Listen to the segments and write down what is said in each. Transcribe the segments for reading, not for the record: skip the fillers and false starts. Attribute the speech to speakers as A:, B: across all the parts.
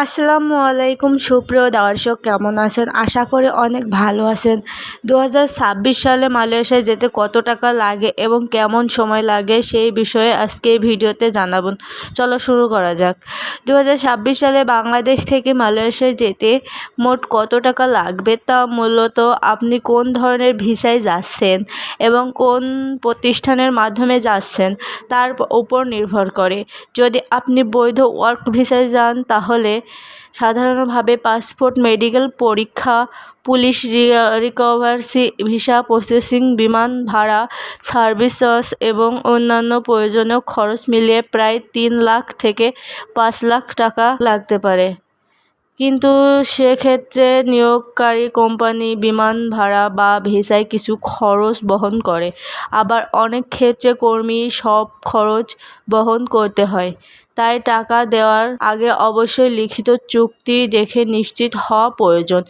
A: আসসালামু আলাইকুম সুপ্রিয় দর্শক, কেমন আছেন? আশা করি অনেক ভালো আছেন। 2026 সালে মালয়েশিয়ায় যেতে কত টাকা লাগে এবং কেমন সময় লাগে সেই বিষয়ে আজকে এই ভিডিওতে জানাবো। চলো শুরু করা যাক। 2026 সালে বাংলাদেশ থেকে মালয়েশিয়ায় যেতে মোট কত টাকা লাগবে তা মূলত আপনি কোন ধরনের ভিসায় যাচ্ছেন এবং কোন প্রতিষ্ঠানের মাধ্যমে যাচ্ছেন তার উপর নির্ভর করে। যদি আপনি বৈধ ওয়ার্ক ভিসায় যান তাহলে সাধারণভাবে পাসপোর্ট, মেডিকেল পরীক্ষা, পুলিশ রিকভারি ভিসা প্রসেসিং, বিমান ভাড়া, সার্ভিস চার্জ এবং অন্যান্য প্রয়োজনীয় খরচ মিলিয়ে প্রায় 3 লাখ থেকে 5 লাখ টাকা লাগতে পারে। কিন্তু সেক্ষেত্রে নিয়োগকারী কোম্পানি বিমান ভাড়া বা ভিসায় কিছু খরচ বহন করে, আবার অনেক ক্ষেত্রে কর্মী সব খরচ বহন করতে হয়। তাই টাকা দেওয়ার আগে অবশ্যই লিখিত চুক্তি দেখে নিশ্চিত হওয়া প্রয়োজন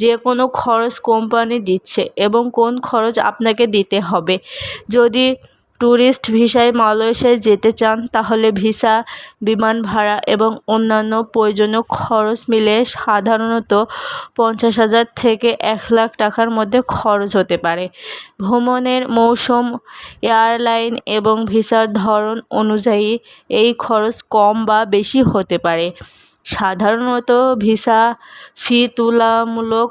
A: যে কোনো খরচ কোম্পানি দিচ্ছে এবং কোন খরচ আপনাকে দিতে হবে। যদি ট্যুরিস্ট ভিসায় মালয়েশিয়ায় যেতে চান তাহলে ভিসা, বিমান ভাড়া এবং অন্যান্য প্রয়োজনীয় খরচ মিলে সাধারণত 50,000 থেকে 1 লাখ টাকার মধ্যে খরচ হতে পারে। ভ্রমণের মৌসুম, এয়ারলাইন এবং ভিসার ধরন অনুযায়ী এই খরচ কম বা বেশি হতে পারে। সাধারণত ভিসা ফি তুলনামূলক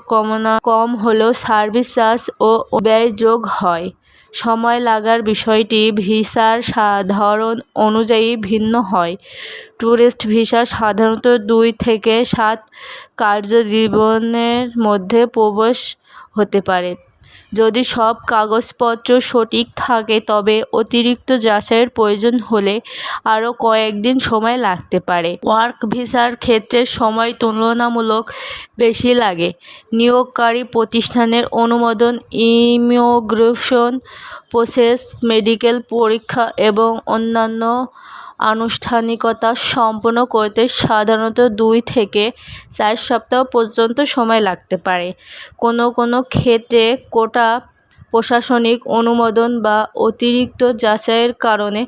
A: কম হলেও সার্ভিস চার্জ ও ব্যয় যোগ হয়। সময় লাগার বিষয়টি ভিসার ধরন অনুযায়ী ভিন্ন হয়। ট্যুরিস্ট ভিসা সাধারণত 2 থেকে 7 কার্যদিবসের মধ্যে প্রবেশ হতে পারে। যদি সব কাগজপত্র সঠিক থাকে তবে অতিরিক্ত যাচাইয়ের প্রয়োজন হলে আরও কয়েকদিন সময় লাগতে পারে। ওয়ার্ক ভিসার ক্ষেত্রে সময় তুলনামূলক বেশি লাগে। নিয়োগকারী প্রতিষ্ঠানের অনুমোদন, ইমিগ্রেশন প্রসেস, মেডিকেল পরীক্ষা এবং অন্যান্য আনুষ্ঠানিকতা সম্পন্ন করতে সাধারণত 2 থেকে 4 সপ্তাহ পর্যন্ত সময় লাগতে পারে। কোনো ক্ষেত্রে কোটা, প্রশাসনিক অনুমোদন বা অতিরিক্ত যাচাইয়ের কারণে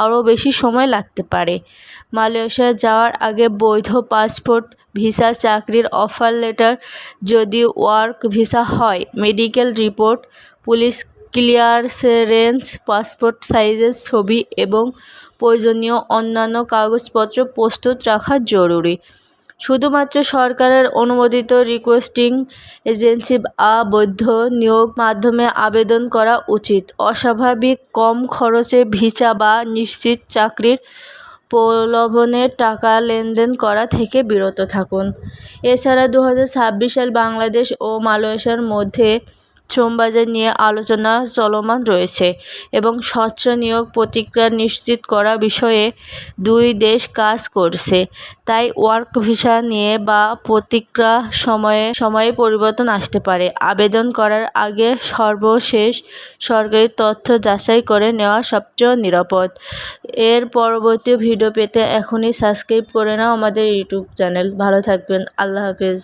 A: আরও বেশি সময় লাগতে পারে। মালয়েশিয়া যাওয়ার আগে বৈধ পাসপোর্ট, ভিসা, চাকরির অফার লেটার, যদি ওয়ার্ক ভিসা হয়, medical report, police clearance, passport সাইজের ছবি এবং প্রয়োজনীয় অন্যান্য কাগজপত্র প্রস্তুত রাখা জরুরি। শুধুমাত্র সরকারের অনুমোদিত রিকোয়েস্টিং এজেন্সি বা বৈধ নিয়োগ মাধ্যমে আবেদন করা উচিত। অস্বাভাবিক কম খরচে ভিসা বা নিশ্চিত চাকরির প্রলোভনে টাকা লেনদেন করা থেকে বিরত থাকুন। এছাড়া 2026 সাল বাংলাদেশ ও মালয়েশিয়ার মধ্যে শ্রম বাজার নিয়ে আলোচনা চলমান রয়েছে এবং স্বচ্ছ নিয়োগ প্রক্রিয়া নিশ্চিত করার বিষয়ে 2 দেশ কাজ করছে। তাই ওয়ার্ক ভিসা নিয়ে বা প্রক্রিয়া সময়ে পরিবর্তন আসতে পারে। আবেদন করার আগে সর্বশেষ সরকারি তথ্য যাচাই করে নেওয়া সবচেয়ে নিরাপদ। এর পরবর্তী ভিডিও পেতে এখনই সাবস্ক্রাইব করে নাও আমাদের ইউটিউব চ্যানেল। ভালো থাকবেন। আল্লাহ হাফেজ।